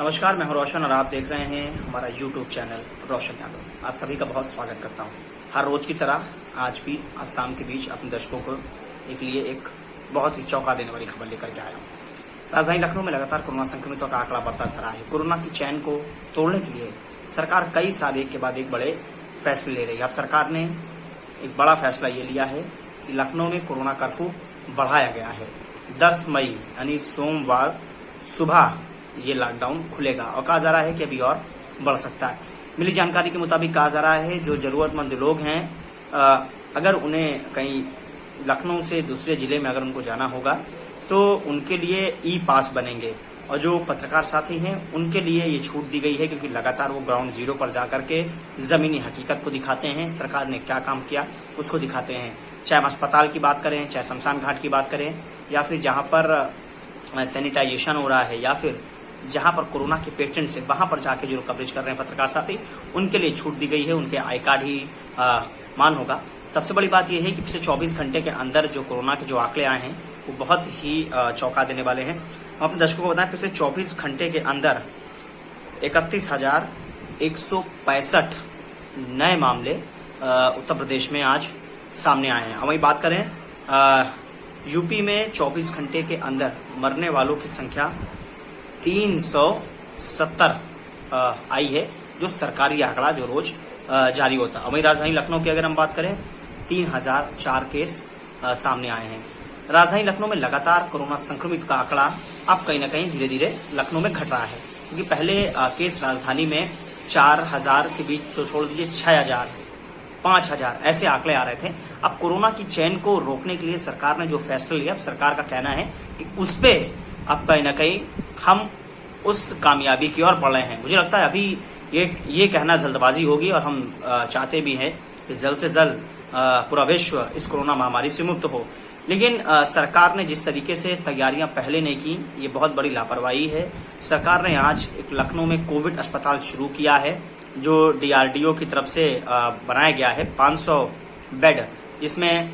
नमस्कार, मैं हूं रोशन और आप देख रहे हैं हमारा YouTube चैनल रोशन यादव। आप सभी का बहुत स्वागत करता हूं। हर रोज की तरह आज भी आज शाम के बीच अपने दर्शकों को एक लिए एक बहुत ही चौंका देने वाली खबर लेकर के आया हूं। राजधानी लखनऊ में लगातार कोरोना संक्रमितों का आंकड़ा बढ़ता जा रहा है। कोरोना की चैन को तोड़ने के लिए सरकार कई साल एक के बाद एक बड़े फैसले ले रही है। अब सरकार ने एक बड़ा फैसला ये लिया है कि लखनऊ में कोरोना कर्फ्यू बढ़ाया गया है। 10 मई यानी सोमवार सुबह ये लॉकडाउन खुलेगा और कहा जा रहा है कि अभी और बढ़ सकता है। मिली जानकारी के मुताबिक कहा जा रहा है जो जरूरतमंद लोग हैं अगर उन्हें कहीं लखनऊ से दूसरे जिले में अगर उनको जाना होगा तो उनके लिए ई पास बनेंगे और जो पत्रकार साथी हैं उनके लिए ये छूट दी गई है क्योंकि लगातार वो ग्राउंड जीरो पर जाकर के जमीनी हकीकत को दिखाते हैं, सरकार ने क्या काम किया उसको दिखाते हैं। चाहे हम अस्पताल की बात करें, चाहे शमशान घाट की बात करें या फिर जहां पर सैनिटाइजेशन हो रहा है या फिर जहां पर कोरोना के पेशेंट्स है वहां पर जाके जो कवरेज कर रहे हैं पत्रकार साथी, उनके लिए छूट दी गई है। उनके आई कार्ड ही मान होगा। सबसे बड़ी बात यह है कि पिछले 24 घंटे के अंदर जो कोरोना के जो आंकड़े आए हैं वो बहुत ही चौंका देने वाले हैं। हम अपने दर्शकों को बताएं, पिछले 24 घंटे के अंदर 31,165 नए मामले उत्तर प्रदेश में आज सामने आए हैं। हम वही बात करें यूपी में 24 घंटे के अंदर मरने वालों की संख्या 370 आई है, जो सरकारी आंकड़ा जो रोज जारी होता है। वहीं राजधानी लखनऊ की अगर हम बात करें 3004 केस सामने आए हैं। राजधानी लखनऊ में लगातार कोरोना संक्रमित का आंकड़ा अब कहीं ना कहीं धीरे धीरे लखनऊ में घट रहा है क्योंकि पहले केस राजधानी में 4000 के बीच तो छोड़ दीजिए 6000 5000 ऐसे आंकड़े आ रहे थे। अब कोरोना की चैन को रोकने के लिए सरकार ने जो फैसला लिया, अब सरकार का कहना है कि उस पे अब कहीं ना कहीं हम उस कामयाबी की ओर बढ़ रहे हैं। मुझे लगता है अभी ये कहना जल्दबाजी होगी और हम चाहते भी हैं कि जल्द से जल्द पूरा विश्व इस कोरोना महामारी से मुक्त हो, लेकिन सरकार ने जिस तरीके से तैयारियां पहले नहीं की ये बहुत बड़ी लापरवाही है। सरकार ने आज एक लखनऊ में कोविड अस्पताल शुरू किया है जो DRDO की तरफ से बनाया गया है। 500 बेड जिसमें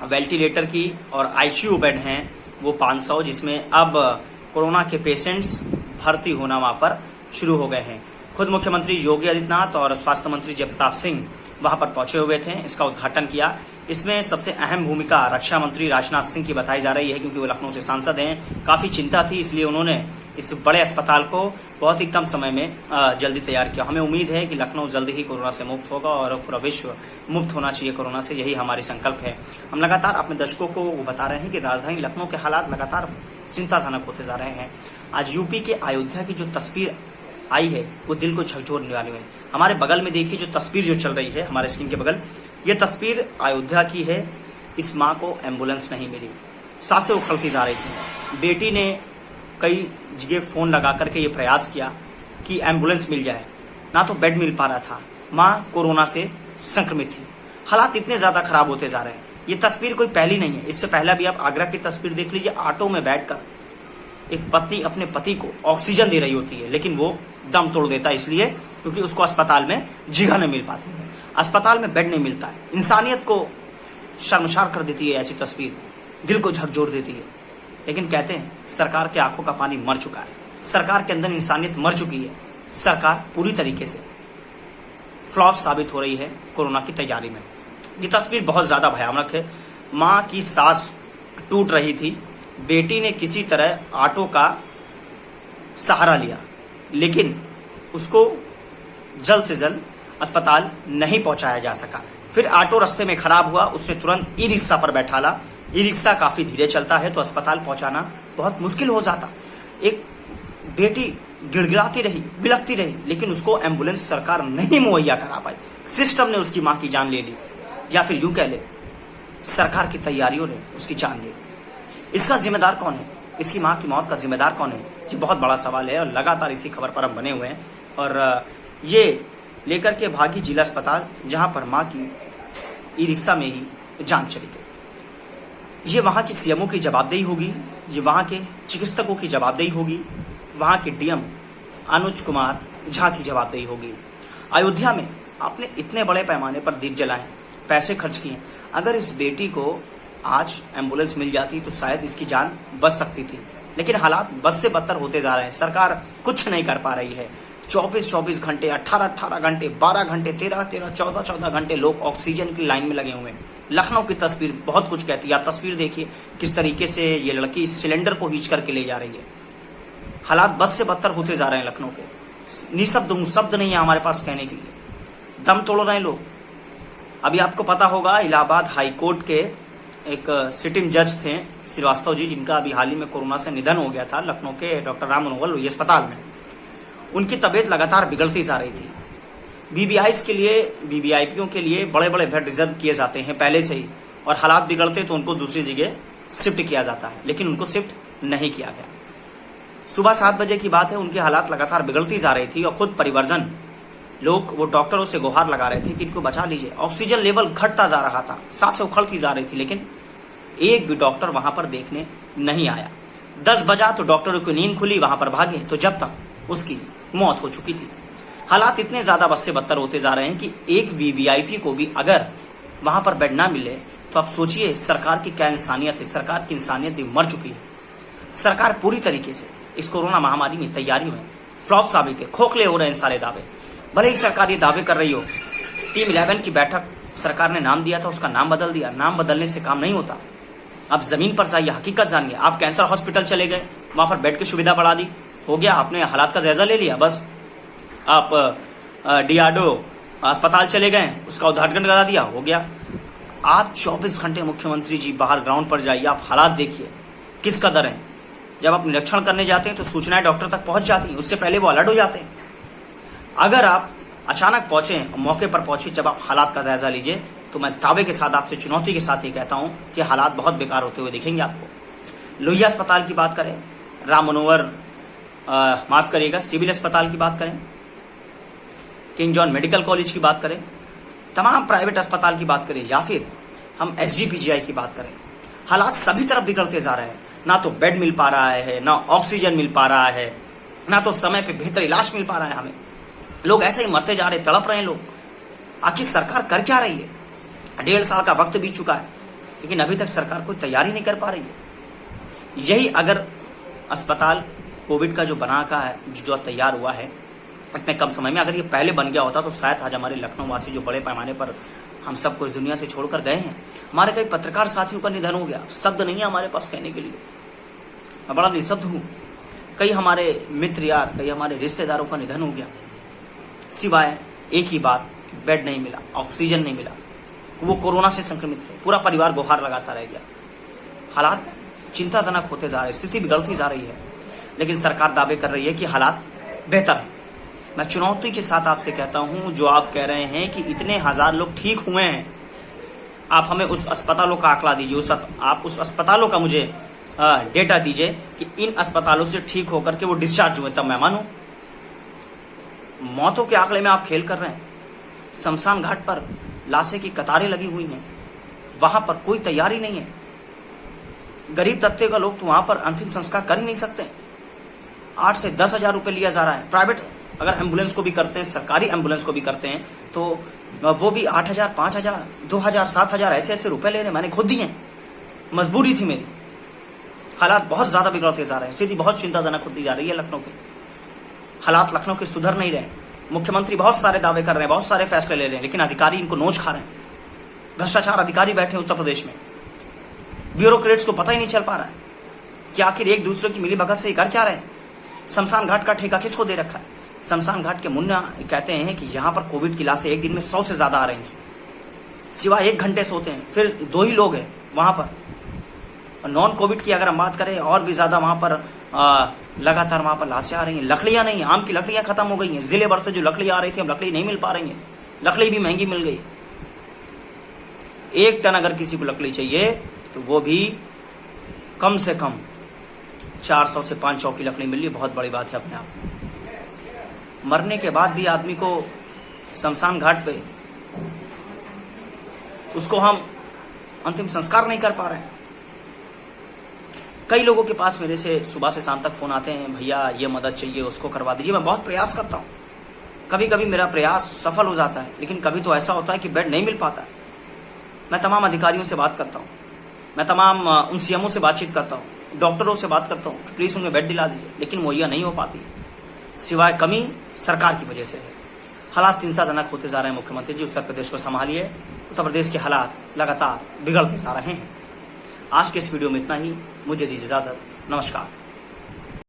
वेंटिलेटर की और ICU बेड हैं वो 500, जिसमें अब कोरोना के पेशेंट्स भर्ती होना वहां पर शुरू हो गए हैं। खुद मुख्यमंत्री योगी आदित्यनाथ और स्वास्थ्य मंत्री जयप्रताप सिंह वहां पर पहुंचे हुए थे, इसका उद्घाटन किया। इसमें सबसे अहम भूमिका रक्षा मंत्री राजनाथ सिंह की बताई जा रही है क्योंकि वो लखनऊ से सांसद हैं। काफी चिंता थी, इसलिए उन्होंने इस बड़े अस्पताल को बहुत ही कम समय में जल्दी तैयार किया। हमें उम्मीद है कि लखनऊ जल्दी ही कोरोना से मुक्त होगा और पूरा विश्व मुक्त होना चाहिए कोरोना से, यही हमारी संकल्प है। हम लगातार अपने दर्शकों को वो बता रहे हैं कि राजधानी लखनऊ के हालात लगातार चिंताजनक होते जा रहे हैं। आज यूपी के अयोध्या की जो तस्वीर आई है वो दिल को झकझोरने वाली है। हमारे बगल में देखिए जो तस्वीर जो चल रही है हमारे स्क्रीन के बगल, ये तस्वीर अयोध्या की है। इस माँ को एम्बुलेंस नहीं मिली, सांसें उखड़ती जा रही थी। बेटी ने कई जगह फोन लगा करके ये प्रयास किया कि एम्बुलेंस मिल जाए, ना तो बेड मिल पा रहा था। माँ कोरोना से संक्रमित थी। हालात इतने ज्यादा खराब होते जा रहे हैं। ये तस्वीर कोई पहली नहीं है, इससे पहले भी आप आगरा की तस्वीर देख लीजिए। ऑटो में बैठकर एक पत्नी अपने पति को ऑक्सीजन दे रही होती है लेकिन वो दम तोड़ देता है, इसलिए क्योंकि उसको अस्पताल में जगह नहीं मिल पाती है, अस्पताल में बेड नहीं मिलता है। इंसानियत को शर्मसार कर देती है ऐसी तस्वीर, दिल को झकझोर देती है। लेकिन कहते हैं सरकार के आंखों का पानी मर चुका है, सरकार के अंदर इंसानियत मर चुकी है। सरकार पूरी तरीके से फ्लॉप साबित हो रही है कोरोना की तैयारी में। ये तस्वीर बहुत ज्यादा भयानक है। माँ की सांस टूट रही थी, बेटी ने किसी तरह ऑटो का सहारा लिया लेकिन उसको जल्द से जल्द अस्पताल नहीं पहुंचाया जा सका। फिर ऑटो रास्ते में खराब हुआ, उसने तुरंत ई रिक्शा पर बैठाला। ई रिक्शा काफी धीरे चलता है तो अस्पताल पहुंचाना बहुत मुश्किल हो जाता। एक बेटी गिड़गिड़ाती रही, बिलखती रही, लेकिन उसको एम्बुलेंस सरकार नहीं मुहैया करा पाई। सिस्टम ने उसकी मां की जान ले ली, या फिर यूं कह ले सरकार की तैयारियों ने उसकी जान ले ली। इसका जिम्मेदार कौन है? इसकी मां की मौत का जिम्मेदार कौन है? ये बहुत बड़ा सवाल है और लगातार इसी खबर पर हम बने हुए हैं और ये लेकर के भागी जिला अस्पताल जहां पर मां की ई रिक्शा में ही जान चली गई। ये वहां की सीएमओ की जवाबदेही होगी, ये वहां के चिकित्सकों की जवाबदेही होगी, वहां के डीएम अनुज कुमार झा की जवाबदेही होगी। अयोध्या में आपने इतने बड़े पैमाने पर दीप जलाए, पैसे खर्च किए, अगर इस बेटी को आज एम्बुलेंस मिल जाती तो शायद इसकी जान बच सकती थी। लेकिन हालात बद से बदतर होते जा रहे हैं। सरकार कुछ नहीं कर पा रही है। 24-24 घंटे, 18-18 घंटे, 12 घंटे, 13-13, 14-14 घंटे लोग ऑक्सीजन की लाइन में लगे हुए हैं। लखनऊ की तस्वीर बहुत कुछ कहती है। आप तस्वीर देखिए किस तरीके से ये लड़की सिलेंडर को खींच करके ले जा रही है। हालात बद से बदतर होते जा रहे हैं लखनऊ के। निशब्द हूं, शब्द नहीं है हमारे पास कहने के लिए। दम तोड़ रहे हैं लोग। अभी आपको पता होगा इलाहाबाद हाई कोर्ट के एक सिटिंग जज थे श्रीवास्तव जी, जिनका अभी हाल ही में कोरोना से निधन हो गया था लखनऊ के डॉक्टर राम मनोहर लोहिया अस्पताल में। उनकी तबीयत लगातार बिगड़ती जा रही थी। वीवीआईपीओ के लिए बड़े बड़े बेड रिजर्व किए जाते हैं पहले से ही, और हालात बिगड़ते तो उनको दूसरी जगह शिफ्ट किया जाता है, लेकिन उनको शिफ्ट नहीं किया गया। सुबह 7 बजे की बात है, उनकी हालात लगातार बिगड़ती जा रही थी और खुद परिवारजन लोग वो डॉक्टरों से गुहार लगा रहे थे कि इनको बचा लीजिए। ऑक्सीजन लेवल घटता जा रहा था, सांसें उखड़ती जा रही थी, लेकिन एक भी डॉक्टर वहां पर देखने नहीं आया। 10 बजा तो डॉक्टरों की नींद खुली, वहां पर भागे तो जब तक उसकी मौत हो चुकी थी। हालात इतने ज्यादा बद से बदतर होते जा रहे हैं कि एक वीवीआईपी को भी अगर वहां पर बेड ना मिले तो आप सोचिए सरकार की क्या इंसानियत है। सरकार की इंसानियत भी मर चुकी है। सरकार पूरी तरीके से इस कोरोना महामारी में तैयारी में फ्लॉप साबित है। खोखले हो रहे हैं सारे दावे। भले ही सरकार ये दावे कर रही हो। टीम 11 की बैठक सरकार ने नाम दिया था, उसका नाम बदल दिया। नाम बदलने से काम नहीं होता। आप जमीन पर जाइए, हकीकत जानिए। आप कैंसर हॉस्पिटल चले गए, वहां पर बेड की सुविधा बढ़ा दी, हो गया, आपने हालात का जायजा ले लिया, बस। आप डीआरडीओ अस्पताल चले गए, उसका उद्घाटन करा दिया, हो गया। आप 24 घंटे मुख्यमंत्री जी बाहर ग्राउंड पर जाइए, आप हालात देखिए किस कदर है। जब आप निरीक्षण करने जाते हैं तो सूचनाएं डॉक्टर तक पहुंच जाती हैं, उससे पहले वो अलर्ट हो जाते हैं। अगर आप अचानक पहुंचे, मौके पर पहुंचे, जब आप हालात का जायजा लीजिए, तो मैं दावे के साथ आपसे चुनौती के साथ ये कहता हूं कि हालात बहुत बेकार होते हुए दिखेंगे आपको। लोहिया अस्पताल की बात करें, राम मनोहर माफ करिएगा सिविल अस्पताल की बात करें, किंग जॉन मेडिकल कॉलेज की बात करें, तमाम प्राइवेट अस्पताल की बात करें, या फिर हम एसजीपीजीआई की बात करें, हालात सभी तरफ बिगड़ते जा रहे हैं। ना तो बेड मिल पा रहा है, ना ऑक्सीजन मिल पा रहा है, ना तो समय पे बेहतर इलाज मिल पा रहा है हमें। लोग ऐसे ही मरते जा रहे, तड़प रहे हैं लोग। आखिर सरकार कर क्या रही है? 1.5 साल का वक्त बीत चुका है, लेकिन अभी तक सरकार कोई तैयारी नहीं कर पा रही है। यही अगर अस्पताल कोविड का जो बना का है, जो तैयार हुआ है इतने कम समय में, अगर ये पहले बन गया होता तो शायद आज हमारे लखनऊ वासी जो बड़े पैमाने पर हम सब कुछ दुनिया से छोड़कर गए हैं। हमारे कई पत्रकार साथियों का निधन हो गया, शब्द नहीं है हमारे पास कहने के लिए। मैं बड़ा निशब्द हूँ। कई हमारे मित्र यार, कई हमारे रिश्तेदारों का निधन हो गया, सिवाय एक ही बात, बेड नहीं मिला, ऑक्सीजन नहीं मिला। वो कोरोना से संक्रमित थे, पूरा परिवार गुहार लगाता रह गया। हालात चिंताजनक होते जा रहे, स्थिति बिगड़ती जा रही है, लेकिन सरकार दावे कर रही है कि हालात बेहतर है। मैं चुनौती के साथ आपसे कहता हूं, जो आप कह रहे हैं कि इतने हजार लोग ठीक हुए हैं, आप हमें उस अस्पतालों का आंकड़ा दीजिए, आप उस अस्पतालों का मुझे डेटा दीजिए कि इन अस्पतालों से ठीक होकर के वो डिस्चार्ज हुए, तब मैं मानूं। मौतों के आंकड़े में आप खेल कर रहे हैं। शमशान घाट पर लाशें की कतारें लगी हुई हैं, वहां पर कोई तैयारी नहीं है। गरीब तबके का लोग तो वहां पर अंतिम संस्कार कर ही नहीं सकते। 8 से 10 हजार रुपए लिया जा रहा है। प्राइवेट अगर एम्बुलेंस को भी करते हैं, सरकारी एम्बुलेंस को भी करते हैं, तो वो भी 8 हजार, 5 हजार, 2 हजार, 7 हजार ऐसे रुपए ले रहे हैं। मैंने खुद दिए, मजबूरी थी मेरी। हालात बहुत ज्यादा बिगड़ते जा रहे हैं, स्थिति बहुत चिंताजनक होती जा रही है लखनऊ की। हालात लखनऊ के सुधर नहीं रहे। मुख्यमंत्री बहुत सारे दावे कर रहे हैं, बहुत सारे फैसले ले रहे हैं, लेकिन अधिकारी इनको नोच खा रहे हैं। भ्रष्टाचार अधिकारी बैठे हैं उत्तर प्रदेश में, ब्यूरोक्रेट्स को पता ही नहीं चल पा रहा है कि आखिर एक दूसरे की मिलीभगत से कर क्या रहे हैं। शमशान घाट का ठेका किसको दे रखा है? शमशान घाट के मुन्ना कहते हैं कि यहाँ पर कोविड की लाशें एक दिन में 100 से ज्यादा आ रही हैं, सिवाय 1 घंटे सोते हैं, फिर 2 ही लोग हैं वहां पर। नॉन कोविड की अगर हम बात करें, और भी ज्यादा वहां पर लगातार वहां पर लाशें आ रही हैं। लकड़ियां नहीं, आम की लकड़ियां खत्म हो गई हैं। जिले भर से जो लकड़ियां आ रही थी, अब लकड़ी नहीं मिल पा रही हैं। लकड़ी भी महंगी मिल गई। 1 टन अगर किसी को लकड़ी चाहिए तो वो भी कम से कम 400 से 500 की लकड़ी मिल रही है। बहुत बड़ी बात है अपने आप में। मरने के बाद भी आदमी को शमशान घाट पे उसको हम अंतिम संस्कार नहीं कर पा रहे हैं। कई लोगों के पास मेरे से सुबह से शाम तक फोन आते हैं, भैया ये मदद चाहिए, उसको करवा दीजिए। मैं बहुत प्रयास करता हूँ, कभी कभी मेरा प्रयास सफल हो जाता है, लेकिन कभी तो ऐसा होता है कि बेड नहीं मिल पाता है। मैं तमाम अधिकारियों से बात करता हूँ, मैं तमाम उन सीएमओ से बातचीत करता हूँ, डॉक्टरों से बात करता हूँ कि प्लीज़ उन्हें बेड दिला दीजिए, लेकिन मुहैया नहीं हो पाती, सिवाय कमी सरकार की वजह से है। हालात चिंताजनक होते जा रहे हैं। मुख्यमंत्री जी, उत्तर प्रदेश को संभालिए। उत्तर प्रदेश के हालात लगातार बिगड़ते जा रहे हैं। आज के इस वीडियो में इतना ही। मुझे दीजिए इजाजत। नमस्कार।